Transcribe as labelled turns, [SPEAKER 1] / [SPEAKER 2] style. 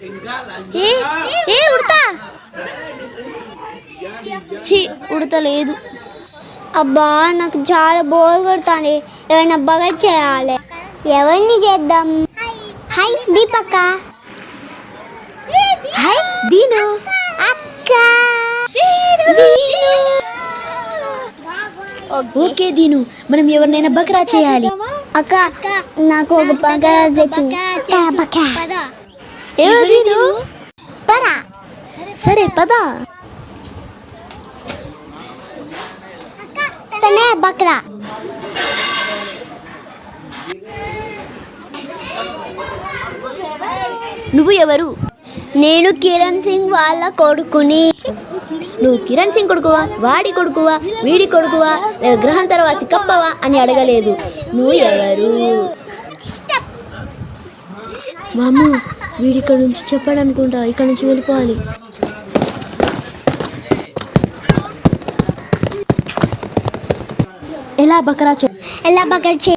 [SPEAKER 1] ఏ ఏ ఉడతా ఛీ ఉడతలేదు. అబ్బా నాకు చాలా బోర్ కొడుతుంది, ఏమైనా బాగా చేయాలి. ఎవరిని చేద్దాం? హాయ్ దీపక్క. హాయ్ దీను. అక్క ఓకే దీను, మనం ఎవరినైనా బకరా చేయాలి. అక్క నాకు ఒక బకరా తెచ్చు. ఎవరు దీను? పరా. సరే పద. తనే బకరా. నువ్వు ఎవరు? నేను కిరణ్ సింగ్ వాళ్ళ కొడుకుని. నువ్వు కిరణ్ సింగ్ కొడుకువా, వాడి కొడుకువా, వీడి కొడుకువా, గ్రహాంతరవాసి కప్పవా అని అడగలేదు. నువ్వు ఎవరు? మాము వీడి ఇక్కడ నుంచి చెప్పాడు అనుకుంటా, ఇక్కడ నుంచి వెళ్ళిపోవాలి. ఎలా బకరా చే